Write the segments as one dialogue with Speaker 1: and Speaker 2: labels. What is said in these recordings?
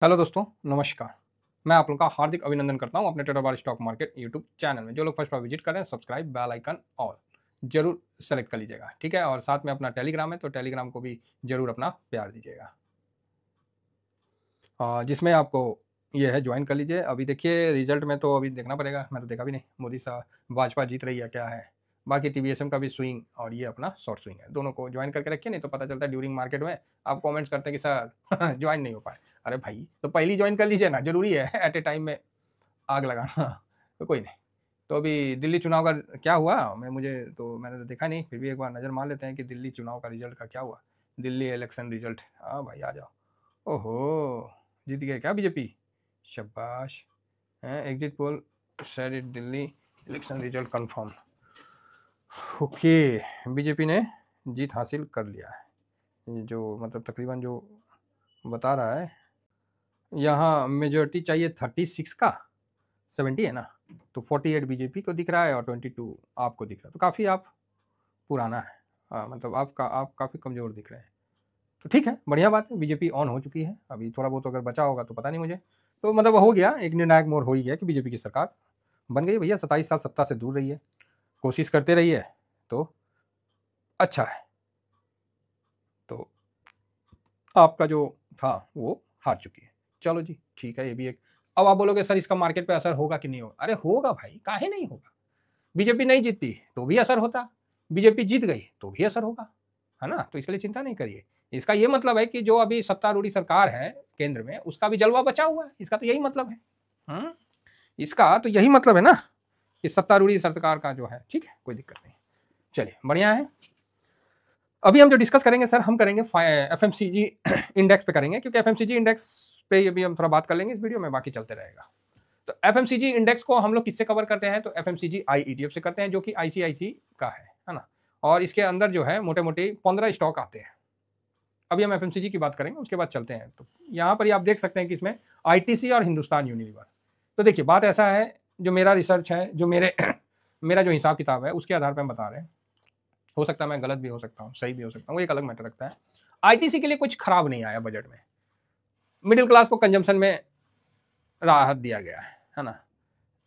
Speaker 1: Hello दोस्तों, नमस्कार। मैं आप लोगों का हार्दिक अभिनंदन करता हूं अपने ट्रेडर बार स्टॉक मार्केट यूट्यूब चैनल में। जो लोग फर्स्ट बार विजिट कर रहे हैं, सब्सक्राइब, बेल आइकन ऑल जरूर सेलेक्ट कर लीजिएगा, ठीक है। और साथ में अपना टेलीग्राम है, तो टेलीग्राम को भी जरूर अपना प्यार दीजिएगा, जिसमें आपको ये है ज्वाइन कर लीजिए। अभी देखिए रिजल्ट में तो अभी देखना पड़ेगा, मैं तो देखा भी नहीं मोदी साहब भाजपा जीत रही है क्या है। बाकी टीवीएसएम का भी स्विंग और ये अपना शॉर्ट स्विंग है, दोनों को ज्वाइन करके रखिए, नहीं तो पता चलता है ड्यूरिंग मार्केट में आप कमेंट्स करते हैं कि सर ज्वाइन नहीं हो पाए। अरे भाई, तो पहली ज्वाइन कर लीजिए ना, जरूरी है एट ए टाइम में आग लगाना। तो कोई नहीं। तो अभी दिल्ली चुनाव का क्या हुआ, मैंने तो देखा नहीं, फिर भी एक बार नज़र मार लेते हैं कि दिल्ली चुनाव का रिजल्ट का क्या हुआ। दिल्ली इलेक्शन रिजल्ट, हाँ भाई आ जाओ। ओहो, जीत गए क्या बीजेपी? शाबाश। Exit poll said it Delhi election result confirm. Okay, BJP ने जीत हासिल कर लिया है। जो मतलब तकरीबन जो बता रहा है, यहाँ मेजोरिटी चाहिए 36 का, 70 है ना, तो 48 बीजेपी को दिख रहा है और 22 आपको दिख रहा है। तो काफ़ी आप पुराना है, मतलब आप काफ़ी कमज़ोर दिख रहे हैं। तो ठीक है, बढ़िया बात है, बीजेपी ऑन हो चुकी है। अभी थोड़ा बहुत अगर बचा होगा तो पता नहीं मुझे, तो मतलब हो गया, एक निर्णायक मोड़ हो ही गया कि बीजेपी की सरकार बन गई। भैया 27 साल सत्ता से दूर रही है, कोशिश करते रहिए तो अच्छा है। तो आपका जो था वो हार चुकी है। चलो जी, ठीक है, ये भी एक। अब आप बोलोगे सर इसका मार्केट पे असर होगा कि नहीं होगा? अरे होगा भाई, काहे नहीं होगा। बीजेपी नहीं जीतती तो भी असर होता, बीजेपी जीत गई तो भी असर होगा, है ना। तो इसके लिए चिंता नहीं करिए। इसका ये मतलब है कि जो अभी सत्तारूढ़ी सरकार है केंद्र में, उसका भी जलवा बचा हुआ है। इसका तो यही मतलब है। हम्म, इसका तो यही मतलब है ना कि सत्तारूढ़ी सरकार का जो है, ठीक है, कोई दिक्कत नहीं। चलिए, बढ़िया है। अभी हम जो डिस्कस करेंगे सर, हम करेंगे एफएमसीजी इंडेक्स पे करेंगे, क्योंकि एफएमसीजी इंडेक्स पे अभी हम थोड़ा बात कर लेंगे इस वीडियो में, बाकी चलते रहेगा। तो एफएमसीजी इंडेक्स को हम लोग किससे कवर करते हैं? तो एफएमसीजी आई ईटीएफ से करते हैं, जो कि आईसीआईसी का है ना। और इसके अंदर जो है मोटे मोटे 15 स्टॉक आते हैं। अभी हम एफएमसीजी की बात करेंगे, उसके बाद चलते हैं। तो यहाँ पर ही आप देख सकते हैं कि इसमें आईटीसी और हिंदुस्तान यूनिलीवर। तो देखिए, बात ऐसा है, जो मेरा रिसर्च है, जो मेरा जो हिसाब किताब है, उसके आधार पर हम बता रहे हैं। हो सकता है मैं गलत भी हो सकता हूँ, सही भी हो सकता हूँ, वो एक अलग मैटर रखता है। आईटीसी के लिए कुछ खराब नहीं आया बजट में। मिडिल क्लास को कंजम्पशन में राहत दिया गया है ना।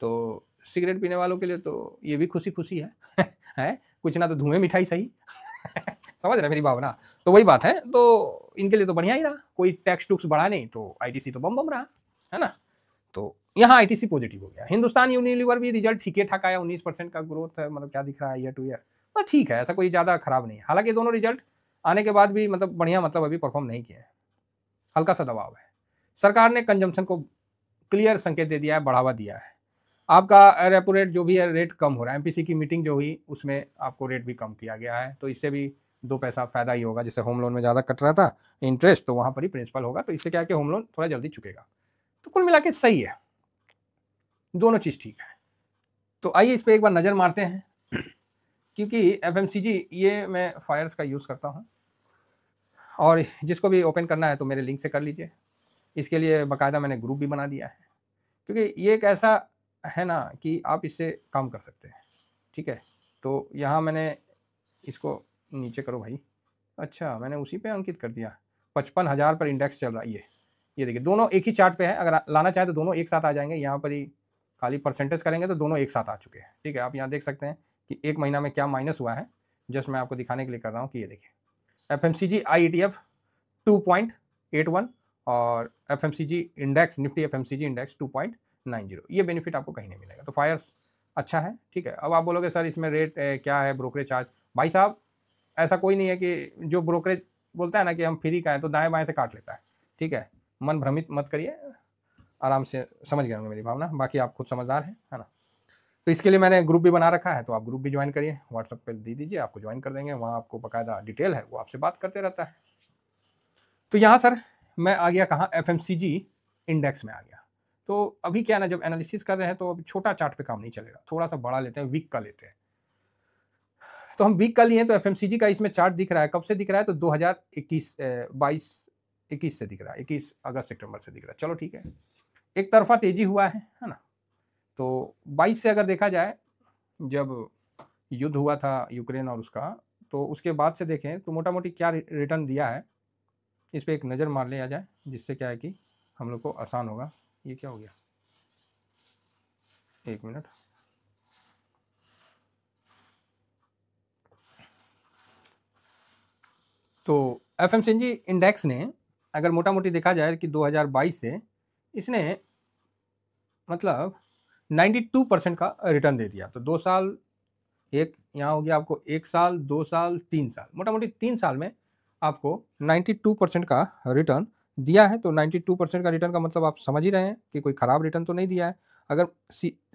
Speaker 1: तो सिगरेट पीने वालों के लिए तो ये भी खुशी खुशी है है कुछ ना तो धुएं मिठाई सही। समझ रहे मेरी भावना? तो वही बात है, तो इनके लिए तो बढ़िया ही रहा, कोई टैक्स टूक्स बढ़ा नहीं, तो आईटीसी तो बम बम रहा, है ना। तो यहाँ आईटीसी पॉजिटिव हो गया। हिंदुस्तान यूनिलीवर भी रिजल्ट ठीक ठाक आया, 19% का ग्रोथ है, मतलब क्या दिख रहा है ईयर टू ईयर, तो ठीक है, ऐसा कोई ज़्यादा खराब नहीं है। हालांकि दोनों रिजल्ट आने के बाद भी मतलब बढ़िया, मतलब अभी परफॉर्म नहीं किए हैं, हल्का सा दबाव है। सरकार ने कंजम्पशन को क्लियर संकेत दे दिया है, बढ़ावा दिया है। आपका रेपो रेट जो भी है, रेट कम हो रहा है। एमपीसी की मीटिंग जो हुई उसमें आपको रेट भी कम किया गया है, तो इससे भी 2 पैसा फायदा ही होगा। जैसे होम लोन में ज़्यादा कट रहा था इंटरेस्ट, तो वहाँ पर ही प्रिंसिपल होगा, तो इससे क्या है कि होम लोन थोड़ा जल्दी चुकेगा। तो कुल मिला के सही है, दोनों चीज़ ठीक है। तो आइए इस पर एक बार नज़र मारते हैं। क्योंकि एफएमसीजी ये मैं फायर्स का यूज़ करता हूँ, और जिसको भी ओपन करना है तो मेरे लिंक से कर लीजिए। इसके लिए बाकायदा मैंने ग्रुप भी बना दिया है, क्योंकि ये एक ऐसा है ना कि आप इससे काम कर सकते हैं, ठीक है। तो यहाँ मैंने इसको नीचे करो भाई। अच्छा, मैंने उसी पे अंकित कर दिया। 55,000 पर इंडेक्स चल रहा है। ये देखिए, दोनों एक ही चार्ट पे है। अगर लाना चाहे तो दोनों एक साथ आ जाएंगे। यहाँ पर ही खाली परसेंटेज करेंगे तो दोनों एक साथ आ चुके हैं, ठीक है। आप यहाँ देख सकते हैं कि एक महीना में क्या माइनस हुआ है। जस्ट मैं आपको दिखाने के लिए कर रहा हूँ कि ये देखिए, एफएमसीजी आईईटीएफ 2.81 और FMCG index, Nifty FMCG index 2.90। ये बेनिफिट आपको कहीं नहीं मिलेगा। तो फायर्स अच्छा है, ठीक है। अब आप बोलोगे सर इसमें रेट क्या है, ब्रोकरेज चार्ज? भाई साहब, ऐसा कोई नहीं है कि जो ब्रोकरेज बोलता है ना कि हम फ्री का है, तो दाएं बाएं से काट लेता है, ठीक है। मन भ्रमित मत करिए, आराम से समझ गए होंगे मेरी भावना। बाकी आप खुद समझदार हैं, है ना। तो इसके लिए मैंने ग्रुप भी बना रखा है, तो आप ग्रुप भी ज्वाइन करिए, व्हाट्सएप पे दे दीजिए, आपको ज्वाइन कर देंगे। वहाँ आपको बाकायदा डिटेल है, वो आपसे बात करते रहता है। तो यहाँ सर मैं आ गया कहाँ, एफएमसीजी इंडेक्स में आ गया। तो अभी क्या ना, जब एनालिसिस कर रहे हैं तो अभी छोटा चार्ट पे काम नहीं चलेगा, थोड़ा सा बड़ा लेते हैं, वीक का लेते हैं। तो हम वीक का लिए, तो एफएमसीजी का इसमें चार्ट दिख रहा है, कब से दिख रहा है? तो 2021 से दिख रहा है, 21 अगस्त सितंबर से दिख रहा है। चलो ठीक है, एक तरफा तेजी हुआ है ना। तो 22 से अगर देखा जाए, जब युद्ध हुआ था यूक्रेन और उसका, तो उसके बाद से देखें तो मोटा मोटी क्या रिटर्न दिया है, इस पर एक नज़र मार लिया जाए, जिससे क्या है कि हम लोग को आसान होगा। ये क्या हो गया, 1 मिनट। तो एफएमसीजी इंडेक्स ने अगर मोटा मोटी देखा जाए कि 2022 से इसने मतलब 92% का रिटर्न दे दिया। तो 2 साल, एक यहाँ हो गया आपको 1 साल, 2 साल, 3 साल, मोटा मोटी 3 साल में आपको 92% का रिटर्न दिया है। तो 92% का रिटर्न का मतलब आप समझ ही रहे हैं कि कोई ख़राब रिटर्न तो नहीं दिया है। अगर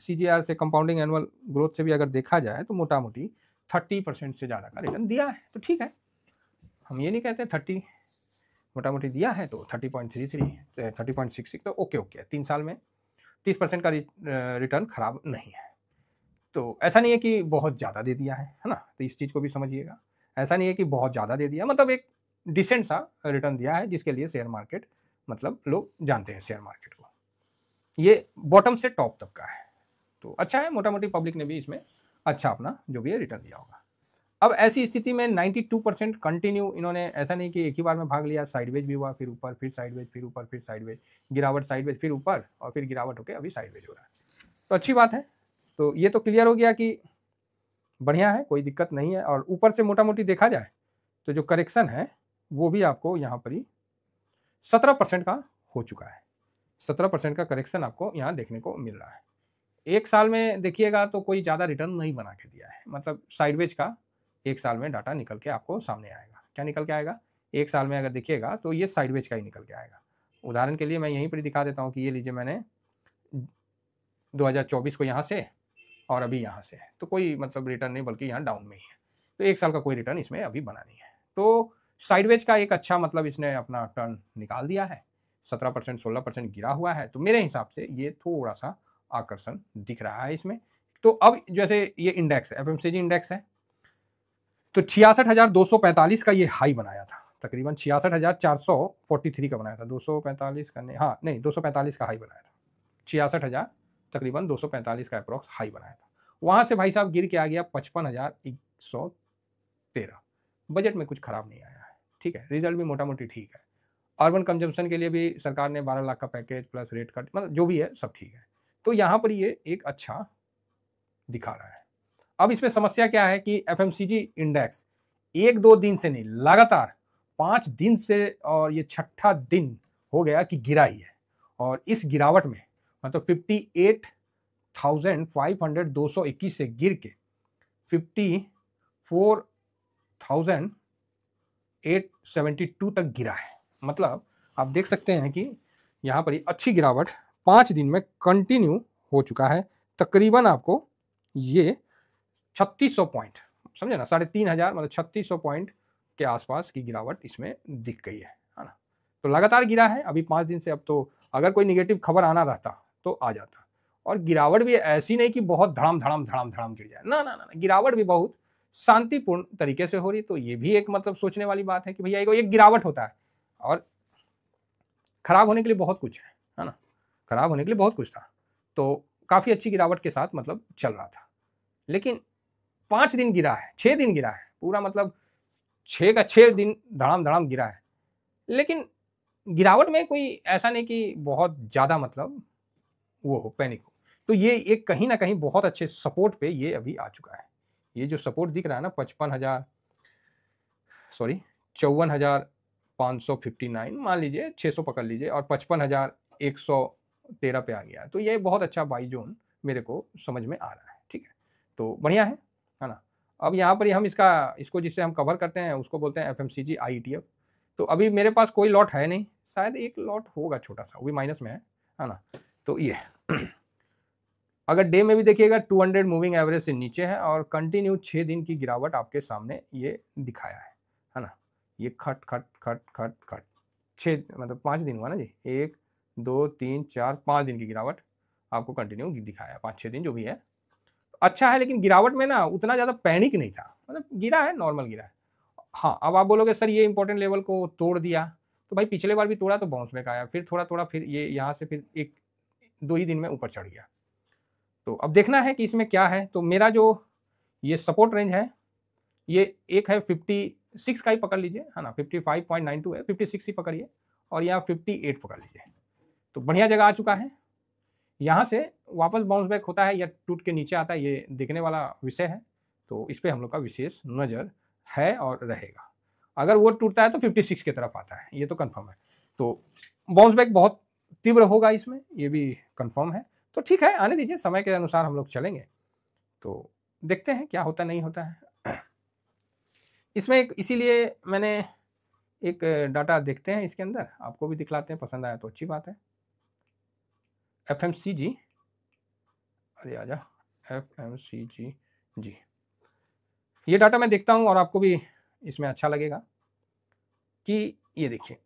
Speaker 1: CGR से, कंपाउंडिंग एनुअल ग्रोथ से भी अगर देखा जाए तो मोटा मोटी 30% से ज़्यादा का रिटर्न दिया है। तो ठीक है, हम ये नहीं कहते 30 मोटा मोटी दिया है तो 30.33, 30.66 तो ओके है। 3 साल में 30% का रिटर्न खराब नहीं है। तो ऐसा नहीं है कि बहुत ज़्यादा दे दिया है ना, तो इस चीज़ को भी समझिएगा। ऐसा नहीं है कि बहुत ज़्यादा दे दिया, मतलब एक डिसेंट सा रिटर्न दिया है, जिसके लिए शेयर मार्केट मतलब लोग जानते हैं शेयर मार्केट को। ये बॉटम से टॉप तक का है, तो अच्छा है। मोटा मोटी पब्लिक ने भी इसमें अच्छा अपना जो भी है रिटर्न दिया होगा। अब ऐसी स्थिति में 92% कंटिन्यू इन्होंने, ऐसा नहीं कि एक ही बार में भाग लिया, साइडवेज भी हुआ, फिर ऊपर, फिर साइडवेज, फिर ऊपर, फिर साइडवेज, गिरावट, साइडवेज, फिर ऊपर, और फिर गिरावट होकर अभी साइडवेज हो रहा है। तो अच्छी बात है। तो ये तो क्लियर हो गया कि बढ़िया है, कोई दिक्कत नहीं है। और ऊपर से मोटा मोटी देखा जाए तो जो करेक्शन है वो भी आपको यहाँ पर ही 17% का हो चुका है। 17% का करेक्शन आपको यहाँ देखने को मिल रहा है। 1 साल में देखिएगा तो कोई ज़्यादा रिटर्न नहीं बना के दिया है, मतलब साइडवेज का 1 साल में डाटा निकल के आपको सामने आएगा। क्या निकल के आएगा 1 साल में अगर देखिएगा तो ये साइडवेज का ही निकल के आएगा। उदाहरण के लिए मैं यहीं पर दिखा देता हूँ कि ये लीजिए, मैंने 2024 को यहाँ से और अभी यहाँ से, तो कोई मतलब रिटर्न नहीं, बल्कि यहाँ डाउन में ही है। तो 1 साल का कोई रिटर्न इसमें अभी बना नहीं है। तो साइडवेज का एक अच्छा मतलब इसने अपना टर्न निकाल दिया है। 17%, 16% गिरा हुआ है। तो मेरे हिसाब से ये थोड़ा सा आकर्षण दिख रहा है इसमें। तो अब जैसे ये इंडेक्स है, एफएमसीजी इंडेक्स है, तो 66,245 का ये हाई बनाया था, तकरीबन 66,443 का बनाया था। 245 का नहीं, हाँ नहीं, 245 का हाई बनाया था। 66,000 तकरीबन 245 का अप्रॉक्स हाई बनाया था। वहां से भाई साहब गिर के आ गया 55,113। बजट में कुछ खराब नहीं आया है, ठीक है। रिजल्ट भी मोटा मोटी ठीक है। अर्बन कंजम्पशन के लिए भी सरकार ने 12 लाख का पैकेज प्लस रेट कट, मतलब जो भी है सब ठीक है। तो यहाँ पर ये एक अच्छा दिखा रहा है। अब इसमें समस्या क्या है कि एफएमसीजी इंडेक्स 1-2 दिन से नहीं, लगातार 5 दिन से, और ये छठा दिन हो गया कि गिरा ही है। और इस गिरावट में मतलब 58,500 221 से गिर के 54,872 तक गिरा है। मतलब आप देख सकते हैं कि यहाँ पर अच्छी गिरावट 5 दिन में कंटिन्यू हो चुका है। तकरीबन आपको ये 3600 पॉइंट, समझे ना, 3,500 मतलब 3600 पॉइंट के आसपास की गिरावट इसमें दिख गई है ना। तो लगातार गिरा है अभी 5 दिन से। अब तो अगर कोई निगेटिव खबर आना रहता तो आ जाता। और गिरावट भी ऐसी नहीं कि बहुत धड़ाम धड़ाम धड़ाम धड़ाम गिर जाए, ना ना ना, गिरावट भी बहुत शांतिपूर्ण तरीके से हो रही। तो ये भी एक मतलब सोचने वाली बात है कि भैया एक गिरावट होता है, और खराब होने के लिए बहुत कुछ है ना, खराब होने के लिए बहुत कुछ था। तो काफी अच्छी गिरावट के साथ मतलब चल रहा था। लेकिन 5 दिन गिरा है, 6 दिन गिरा है, पूरा मतलब 6 का 6 दिन धड़ाम धड़ाम गिरा है। लेकिन गिरावट में कोई ऐसा नहीं कि बहुत ज्यादा मतलब वो हो, पैनिक हो। तो ये एक कहीं ना कहीं बहुत अच्छे सपोर्ट पे ये अभी आ चुका है। ये जो सपोर्ट दिख रहा है ना, 54,559 मान लीजिए, 600 पकड़ लीजिए, और 55,113 पे आ गया। तो ये बहुत अच्छा बाई जोन मेरे को समझ में आ रहा है, ठीक है। तो बढ़िया है ना। अब यहाँ पर हम इसको जिससे हम कवर करते हैं उसको बोलते हैं एफएमसीजी IETF। तो अभी मेरे पास कोई लॉट है नहीं, शायद एक लॉट होगा छोटा सा, वो भी माइनस में है ना। तो ये अगर डे में भी देखिएगा 200 मूविंग एवरेज से नीचे है, और कंटिन्यू 6 दिन की गिरावट आपके सामने ये दिखाया है ना। ये खट खट खट खट खट 6 मतलब 5 दिन हुआ ना जी, 1 2 3 4 5 दिन की गिरावट आपको कंटिन्यू दिखाया, 5-6 दिन जो भी है अच्छा है। लेकिन गिरावट में ना उतना ज़्यादा पैनिक नहीं था, मतलब गिरा है, नॉर्मल गिरा है। हाँ, अब आप बोलोगे सर ये इंपॉर्टेंट लेवल को तोड़ दिया, तो भाई पिछले बार भी तोड़ा तो बाउंस बैक आया, फिर थोड़ा थोड़ा, फिर ये यहाँ से फिर 1-2 ही दिन में ऊपर चढ़ गया। तो अब देखना है कि इसमें क्या है। तो मेरा जो ये सपोर्ट रेंज है, ये एक है 56 का ही पकड़ लीजिए, है ना, 55.92 है, 56 ही पकड़िए, और यहाँ 58 पकड़ लीजिए। तो बढ़िया जगह आ चुका है। यहाँ से वापस बाउंस बैक होता है या टूट के नीचे आता है, ये देखने वाला विषय है। तो इस पे हम लोग का विशेष नज़र है और रहेगा। अगर वो टूटता है तो 56 की तरफ आता है, ये तो कंफर्म है। तो बाउंस बैक बहुत तीव्र होगा इसमें, ये भी कंफर्म है। तो ठीक है, आने दीजिए, समय के अनुसार हम लोग चलेंगे। तो देखते हैं क्या होता नहीं होता है इसमें। एक इसीलिए मैंने एक डाटा देखते हैं इसके अंदर, आपको भी दिखलाते हैं, पसंद आया तो अच्छी बात है। FMCG, अरे आजा, FMCG जी, ये डाटा मैं देखता हूँ और आपको भी इसमें अच्छा लगेगा कि ये देखिए,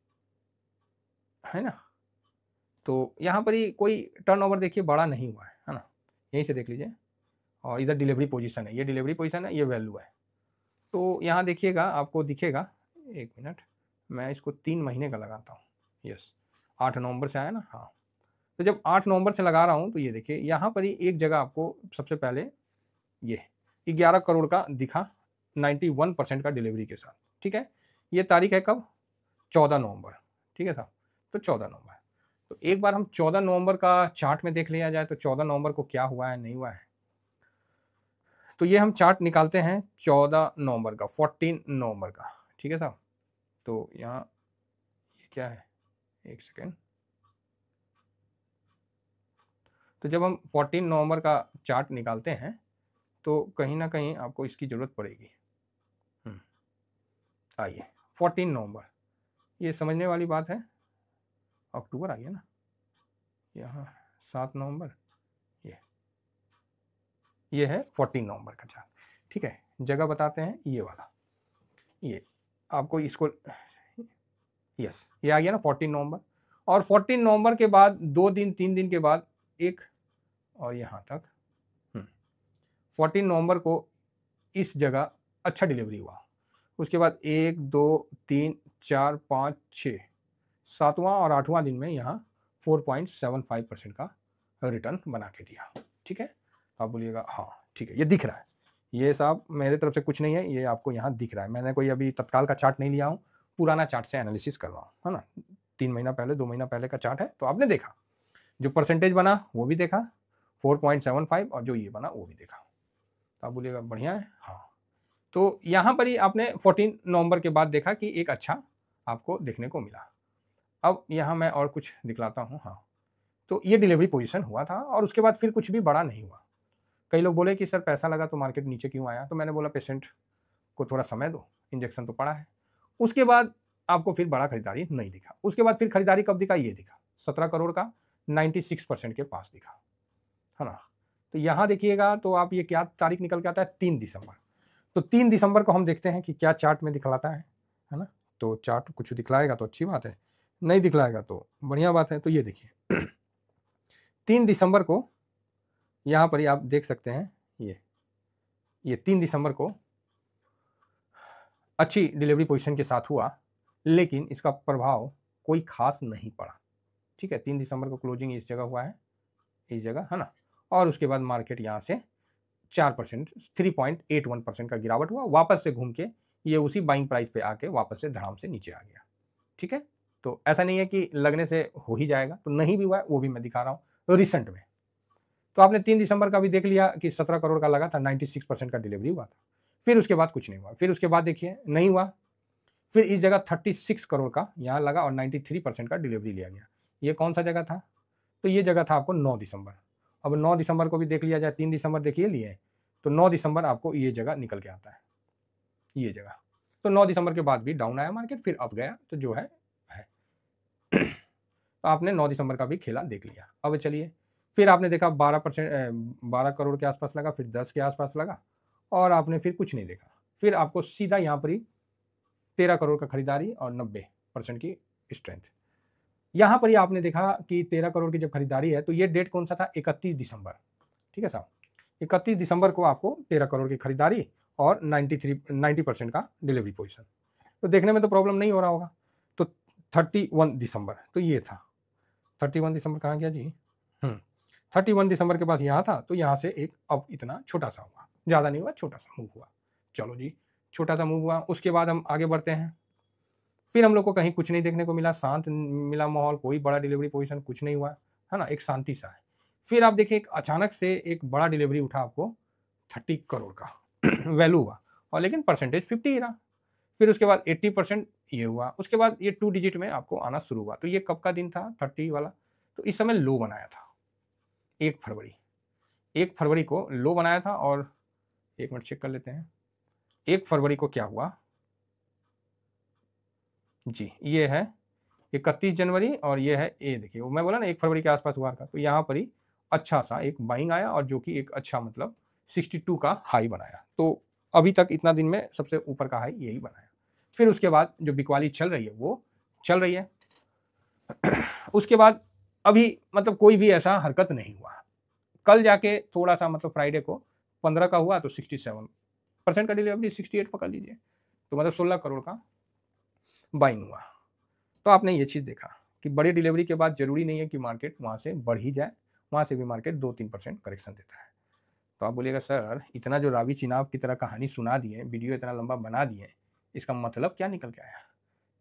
Speaker 1: है ना। तो यहाँ पर ही कोई टर्नओवर देखिए बड़ा नहीं हुआ है ना, यहीं से देख लीजिए। और इधर डिलीवरी पोजीशन है, ये डिलीवरी पोजीशन है, ये वैल्यू है। तो यहाँ देखिएगा, आपको दिखेगा, एक मिनट, मैं इसको 3 महीने का लगाता हूँ। यस, 8 नवंबर से आया ना, हाँ। तो जब 8 नवंबर से लगा रहा हूँ तो ये देखिए, यहाँ पर ही एक जगह आपको सबसे पहले ये 11 करोड़ का दिखा 91% का डिलीवरी के साथ, ठीक है। ये तारीख है कब, 14 नवंबर, ठीक है साहब। तो 14 नवंबर, तो एक बार हम 14 नवंबर का चार्ट में देख लिया जाए तो 14 नवंबर को क्या हुआ है नहीं हुआ है। तो ये हम चार्ट निकालते हैं 14 नवंबर का, 14 नवंबर का, ठीक है साहब। तो यहाँ ये क्या है, एक सेकेंड। तो जब हम 14 नवंबर का चार्ट निकालते हैं तो कहीं ना कहीं आपको इसकी ज़रूरत पड़ेगी। आइए, 14 नवंबर, ये समझने वाली बात है। अक्टूबर आ गया ना, यहाँ 7 नवंबर, ये है 14 नवंबर का चार्ट, ठीक है। जगह बताते हैं, ये वाला, ये आपको इसको, यस, ये आ गया ना 14 नवंबर। और 14 नवंबर के बाद 2 दिन 3 दिन के बाद एक, और यहाँ तक 14 नवंबर को इस जगह अच्छा डिलीवरी हुआ। उसके बाद 1 2 3 4 5 6, 7वां और 8वां दिन में यहाँ 4.75% का रिटर्न बना के दिया, ठीक है। आप बोलिएगा हाँ ठीक है, ये दिख रहा है, ये साहब मेरे तरफ से कुछ नहीं है, ये आपको यहाँ दिख रहा है। मैंने कोई अभी तत्काल का चार्ट नहीं लिया हूँ, पुराना चार्ट से एनालिसिस कर रहा हूँ, है ना। 3 महीना पहले 2 महीना पहले का चार्ट है। तो आपने देखा, जो परसेंटेज बना वो भी देखा, 4.75, और जो ये बना वो भी देखा। तो आप बोलिएगा बढ़िया है, हाँ। तो यहाँ पर ही आपने 14 नवंबर के बाद देखा कि एक अच्छा आपको देखने को मिला। अब यहाँ मैं और कुछ दिखलाता हूँ, हाँ। तो ये डिलीवरी पोजीशन हुआ था और उसके बाद फिर कुछ भी बड़ा नहीं हुआ। कई लोग बोले कि सर पैसा लगा तो मार्केट नीचे क्यों आया, तो मैंने बोला पेशेंट को थोड़ा समय दो, इंजेक्शन तो पड़ा है। उसके बाद आपको फिर बड़ा खरीदारी नहीं दिखा। उसके बाद फिर खरीदारी कब दिखा, ये दिखा 17 करोड़ का 96% के पास दिखा, है ना। तो यहाँ देखिएगा, तो आप ये क्या तारीख निकल के आता है, 3 दिसंबर। तो 3 दिसंबर को हम देखते हैं कि क्या चार्ट में दिखलाता है ना। तो चार्ट कुछ दिखलाएगा तो अच्छी बात है, नहीं दिखलाएगा तो बढ़िया बात है। तो ये देखिए 3 दिसंबर को यहाँ पर ही आप देख सकते हैं, ये 3 दिसंबर को अच्छी डिलीवरी पोजीशन के साथ हुआ, लेकिन इसका प्रभाव कोई खास नहीं पड़ा, ठीक है। 3 दिसंबर को क्लोजिंग इस जगह हुआ है, इस जगह, है ना। और उसके बाद मार्केट यहाँ से 4%, 3.81% का गिरावट हुआ, वापस से घूम के ये उसी बाइंग प्राइस पे आके वापस से धड़ाम से नीचे आ गया, ठीक है। तो ऐसा नहीं है कि लगने से हो ही जाएगा, तो नहीं भी हुआ है, वो भी मैं दिखा रहा हूँ रिसेंट में। तो आपने 3 दिसंबर का भी देख लिया कि 17 करोड़ का लगा था, 96% का डिलीवरी हुआ था। फिर उसके बाद कुछ नहीं हुआ, फिर उसके बाद देखिए नहीं हुआ, फिर इस जगह 36 करोड़ का यहाँ लगा और 93% का डिलीवरी लिया गया। ये कौन सा जगह था, तो ये जगह था आपको 9 दिसंबर। अब 9 दिसंबर को भी देख लिया जाए, 3 दिसंबर देखिए लिए, तो 9 दिसंबर आपको ये जगह निकल के आता है, ये जगह। तो 9 दिसंबर के बाद भी डाउन आया मार्केट, फिर अप गया, तो जो है तो आपने 9 दिसंबर का भी खेला देख लिया। अब चलिए, फिर आपने देखा 12 करोड़ के आसपास लगा, फिर 10 के आसपास लगा, और आपने फिर कुछ नहीं देखा। फिर आपको सीधा यहाँ पर ही 13 करोड़ का खरीदारी और 90% की स्ट्रेंथ। यहाँ पर ही आपने देखा कि 13 करोड़ की जब खरीदारी है, तो ये डेट कौन सा था, 31 दिसंबर, ठीक है साहब। 31 दिसंबर को आपको 13 करोड़ की खरीदारी और 90% का डिलीवरी पोजीशन। तो देखने में तो प्रॉब्लम नहीं हो रहा होगा। तो 31 दिसंबर, तो ये था 31 दिसंबर, कहाँ गया जी, 31 दिसंबर के पास यहाँ था, तो यहाँ से एक अब इतना छोटा सा हुआ, ज़्यादा नहीं हुआ, छोटा सा मूव हुआ। चलो जी, छोटा सा मूव हुआ। उसके बाद हम आगे बढ़ते हैं, फिर हम लोग को कहीं कुछ नहीं देखने को मिला, शांत मिला माहौल, कोई बड़ा डिलीवरी पोजीशन कुछ नहीं हुआ, है ना, एक शांति सा है। फिर आप देखिए एक अचानक से एक बड़ा डिलीवरी उठा आपको 30 करोड़ का वैल्यू हुआ, और लेकिन परसेंटेज 50 ही रहा। फिर उसके बाद 80% ये हुआ, उसके बाद ये 2 डिजिट में आपको आना शुरू हुआ। तो ये कब का दिन था 30 वाला? तो इस समय लो बनाया था 1 फरवरी, 1 फरवरी को लो बनाया था। और 1 मिनट चेक कर लेते हैं, 1 फरवरी को क्या हुआ जी, ये है 31 जनवरी, और ये है ये देखिए, मैं बोला ना 1 फरवरी के आसपास हुआ था, तो यहाँ पर ही अच्छा सा एक बाइंग आया, और जो कि एक अच्छा मतलब 62 का हाई बनाया। तो अभी तक इतना दिन में सबसे ऊपर का हाई यही बनाया। फिर उसके बाद जो बिकवाली चल रही है वो चल रही है। उसके बाद अभी मतलब कोई भी ऐसा हरकत नहीं हुआ। कल जाके थोड़ा सा मतलब फ्राइडे को 15 का हुआ, तो 67% का डिलीवरी, 68 पकड़ लीजिए, तो मतलब 16 करोड़ का बाइंग हुआ। तो आपने ये चीज़ देखा कि बड़ी डिलीवरी के बाद जरूरी नहीं है कि मार्केट वहाँ से बढ़ ही जाए, वहाँ से भी मार्केट 2-3% करेक्शन देता है। तो आप बोलिएगा सर इतना जो रावी चिनाब की तरह कहानी सुना दिए, वीडियो इतना लंबा बना दिए, इसका मतलब क्या निकल के आया?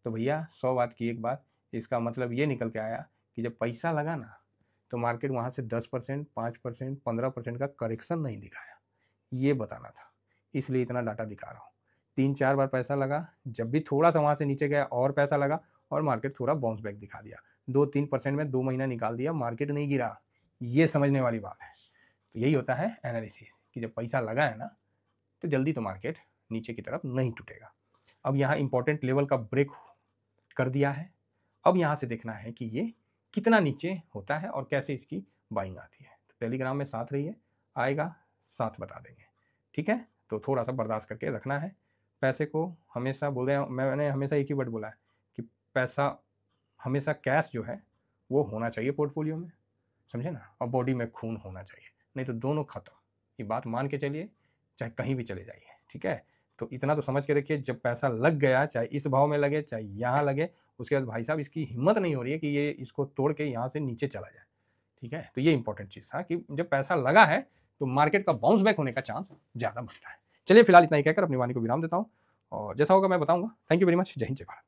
Speaker 1: तो भैया 100 बात की एक बात, इसका मतलब ये निकल के आया कि जब पैसा लगा ना, तो मार्केट वहाँ से 10%, 5%, 15% का करेक्शन नहीं दिखाया, ये बताना था। इसलिए इतना डाटा दिखा रहा हूँ। 3-4 बार पैसा लगा, जब भी थोड़ा सा वहाँ से नीचे गया और पैसा लगा, और मार्केट थोड़ा बाउंस बैक दिखा दिया। 2-3% में 2 महीना निकाल दिया, मार्केट नहीं गिरा। ये समझने वाली बात है। तो यही होता है एनालिसिस, कि जब पैसा लगा है ना, तो जल्दी तो मार्केट नीचे की तरफ नहीं टूटेगा। अब यहाँ इंपॉर्टेंट लेवल का ब्रेक कर दिया है। अब यहाँ से देखना है कि ये कितना नीचे होता है और कैसे इसकी बाइंग आती है। तो टेलीग्राम में साथ रहिए, आएगा साथ बता देंगे, ठीक है। तो थोड़ा सा बर्दाश्त करके रखना है। पैसे को हमेशा बोले, मैंने हमेशा एक ही वर्ड बोला है कि पैसा हमेशा कैश जो है वो होना चाहिए पोर्टफोलियो में, समझे ना, और बॉडी में खून होना चाहिए, नहीं तो दोनों खत्म। ये बात मान के चलिए, चाहे कहीं भी चले जाइए, ठीक है। तो इतना तो समझ के रखिए, जब पैसा लग गया, चाहे इस भाव में लगे चाहे यहाँ लगे, उसके बाद भाई साहब इसकी हिम्मत नहीं हो रही है कि ये इसको तोड़ के यहाँ से नीचे चला जाए, ठीक है। तो ये इंपॉर्टेंट चीज़ था कि जब पैसा लगा है तो मार्केट का बाउंस बैक होने का चांस ज़्यादा बनता है। चलिए फिलहाल इतना ही कहकर अपनी वाणी को विराम देता हूँ, और जैसा होगा मैं बताऊँगा। Thank you very much. जय हिंद, जय भारत।